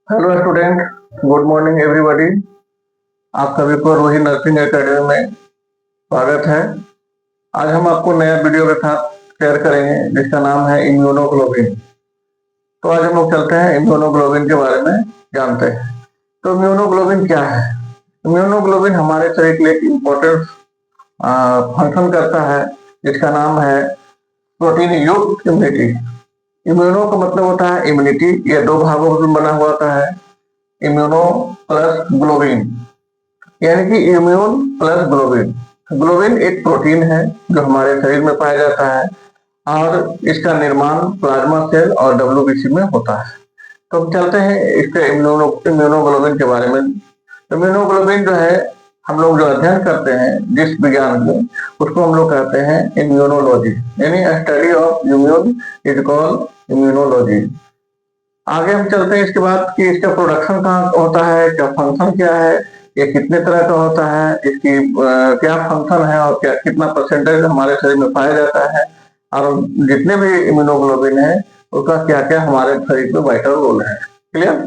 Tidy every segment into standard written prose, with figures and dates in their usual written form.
Hello student, good morning everybody. आप सभी को रोही नर्सिंग एकेडमी में स्वागत है। आज हम आपको नया वीडियो के साथ शेयर करेंगे जिसका नाम है इम्यूनोग्लोबिन। तो आज हम लोग चलते हैं इम्यूनोग्लोबिन के बारे में जानते हैं। तो इम्यूनोग्लोबिन क्या है? इम्यूनोग्लोबिन हमारे शरीर के लिए एक इम्पोर्टेंट फंक्शन करता है जिसका नाम है प्रोटीन युक्त इम्यूनिटी। इम्यूनो का मतलब होता है इम्यूनिटी। ये दो भागों में बना हुआ होता है, इम्यूनो प्लस ग्लोबिन, यानी कि इम्यून प्लस ग्लोबिन। ग्लोबिन एक प्रोटीन है जो हमारे शरीर में पाया जाता है और इसका निर्माण प्लाज्मा सेल और डब्ल्यूबीसी में होता है। तो हम चलते हैं इसके इम्यूनोग्लोबिन के बारे में। इम्यूनोग्लोबिन जो है हम लोग जो अध्ययन करते हैं जिस विज्ञान में, उसको हम लोग कहते हैं इम्यूनोलॉजी, यानी study of immune is called immunology. आगे हम चलते हैं इसके बाद कि इसका प्रोडक्शन कहाँ होता है, क्या फंक्शन क्या है, ये कितने तरह का होता है, इसकी क्या फंक्शन है और क्या कितना परसेंटेज हमारे शरीर में पाया जाता है, और जितने भी इम्यूनोग्लोबिन है उसका क्या क्या हमारे शरीर में वाइटल रोल है। क्लियर?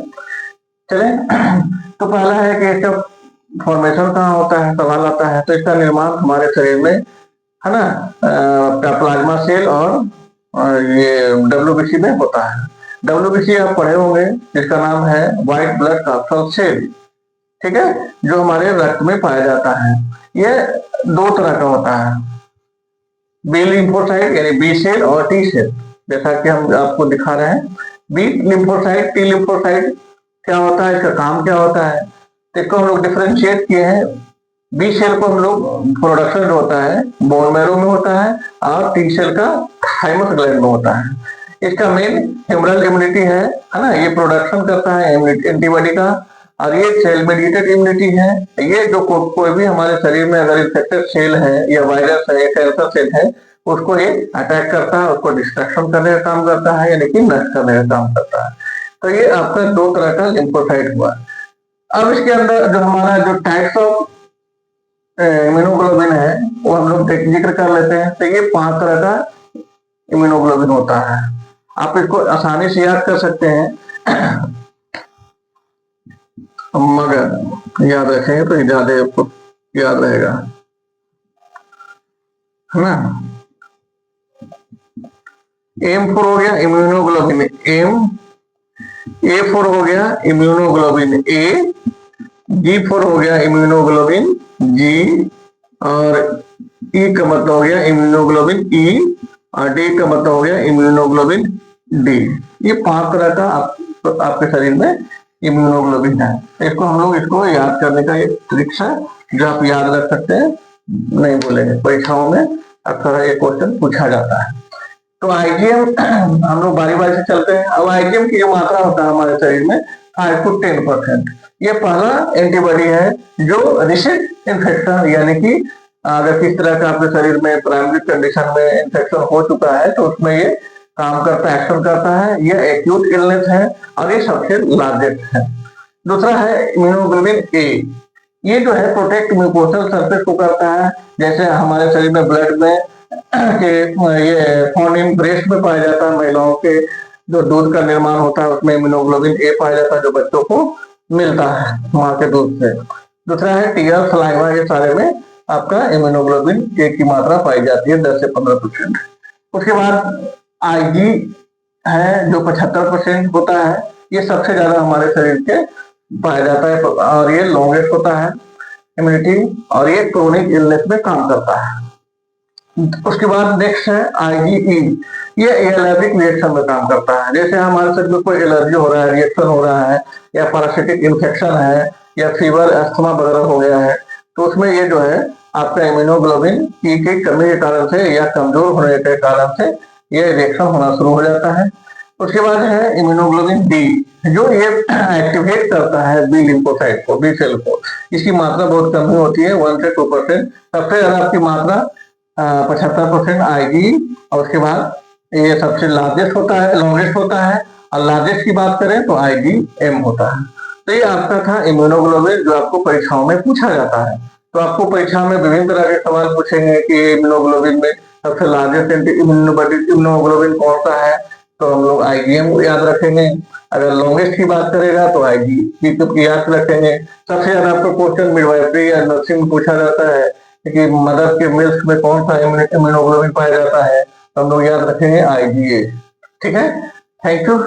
चले तो पहला है कि इसका फॉर्मेशन कहाँ होता है, सवाल आता है। तो इसका निर्माण हमारे शरीर में है ना, प्लाज्मा सेल और ये डब्ल्यूबीसी में होता है। डब्ल्यूबीसी आप पढ़े होंगे जिसका नाम है व्हाइट ब्लड कैप्सूल सेल, ठीक है, जो हमारे रक्त में पाया जाता है। ये दो तरह का होता है, बी लिम्फोसाइट यानी बी सेल और टी सेल, जैसा कि हम आपको दिखा रहे हैं। बी लिम्फोसाइट, टी लिम्फोसाइट क्या होता है, इसका काम क्या होता है, तो इसको हम लोग डिफ्रेंशिएट किए हैं। बी सेल को हम लोग प्रोडक्शन जो होता है बोन मैरो में होता है और टी सेल का थाइमस ग्लैंड में होता है। इसका मेन ह्यूमरल इम्यूनिटी है ना, ये प्रोडक्शन करता है एंटीबॉडी का, और ये सेल मेडिएटेड इम्यूनिटी है। ये जो कोई भी हमारे शरीर में अगर इन्फेक्टेड सेल है या वायरस है या कैंसर सेल है उसको ये अटैक करता है, उसको डिस्ट्रक्शन करने का काम करता है, यानी कि नष्ट करने का काम करता है। तो ये आपका दो तरह का लिम्फोसाइट हुआ। अब इसके अंदर जो हमारा जो टाइप्स ऑफ इम्यूनोग्लोबिन है वो हम लोग जिक्र कर लेते हैं। तो ये 5 तरह का इम्यूनोग्लोबिन होता है। आप इसको आसानी से याद कर सकते हैं, मगर याद रखेंगे तो ज्यादा आपको याद रहेगा, है ना। M4 हो गया इम्यूनोग्लोबिन एम, A4 हो गया इम्यूनोग्लोबिन ए, G4 हो गया इम्यूनोग्लोबिन जी, और E का मतलब हो गया इम्यूनोग्लोबिन ई, और डी का मतलब हो गया इम्यूनोग्लोबिन डी। ये 5 तरह का आपके शरीर में इम्यूनोग्लोबिन है। इसको हम लोग इसको याद करने का एक ट्रिक्स है जो आप याद रख सकते हैं, नहीं बोलेंगे, परीक्षाओं में अक्सर ये क्वेश्चन पूछा जाता है। तो आईजीएम हम लोग बारी बारी से चलते हैं। अब आईजीएम की जो मात्रा होता है हमारे शरीर में 5 to 10%। ये पहला एंटीबॉडी है जो रिसेंट इन्फेक्शन, यानी कि अगर किस तरह का आपके शरीर में प्राइमरी कंडीशन में इन्फेक्शन हो चुका है तो उसमें ये काम करता है, एक्शन करता है। ये एक्यूट इलनेस है और ये सबसे लार्जेस्ट है। दूसरा है इम्यूनोग्लोबिन ए, ये जो है प्रोटेक्ट म्यूकोसल सरफेस को करता है। जैसे हमारे शरीर में ब्लड में के ये फोन इन ब्रेस्ट में पाया जाता है, महिलाओं के जो दूध का निर्माण होता है उसमें इम्यूनोग्लोबिन ए पाया जाता है जो बच्चों को मिलता है माँ के दूध से। दूसरा है टीयर सलाइवा, ये सारे में आपका इम्यूनोग्लोबिन ए की मात्रा पाई जाती है 10 से 15%। उसके बाद आईजी है जो 75% होता है, ये सबसे ज्यादा हमारे शरीर के पाया जाता है और ये लॉन्गेस्ट होता है इम्यूनिटी, और ये क्रोनिक इलनेस में काम करता है। उसके बाद नेक्स्ट है आईजीई, ये एलर्जिक रिएक्शन में काम करता है। जैसे हमारे शरीर में कोई एलर्जी हो रहा है, रिएक्शन हो रहा है, या पैरासिटिक इन्फेक्शन है, या फीवर अस्थमा वगैरह हो गया है, तो उसमें ये जो है आपका इम्यूनोग्लोबिन ई की कमी के कारण से या कमजोर होने के कारण से ये रिएक्शन होना शुरू हो जाता है। उसके बाद है इम्यूनोग्लोबिन डी, जो ये एक्टिवेट करता है बी लिम्फोसाइट को, बी सेल को। इसकी मात्रा बहुत कम ही होती है, 1 से 2%। सबसे ज्यादा आपकी मात्रा 75% आएगी। और उसके बाद ये सबसे लार्जेस्ट होता है, लॉन्गेस्ट होता है, और लार्जेस्ट की बात करें तो आईजीएम होता है। तो ये आपका था इम्यूनोग्लोबिन जो आपको परीक्षाओं में पूछा जाता है। तो आपको परीक्षा में विभिन्न तरह के सवाल पूछेंगे कि इम्यूनोग्लोबिन में सबसे लार्जेस्ट इम्यूनोग्लोबिन कौन सा है, तो हम लोग आईजीएम याद रखेंगे। अगर लॉन्गेस्ट की बात करेगा तो आईजी। याद रखेंगे सबसे ज्यादा आपको क्वेश्चन मिडवाइफरी या नर्सिंग में पूछा जाता है कि मदर के मिल्क में कौन सा इम्यूनोग्लोबिन पाया जाता है, तो हम लोग याद रखेंगे आईजीए। ठीक है, थैंक यू।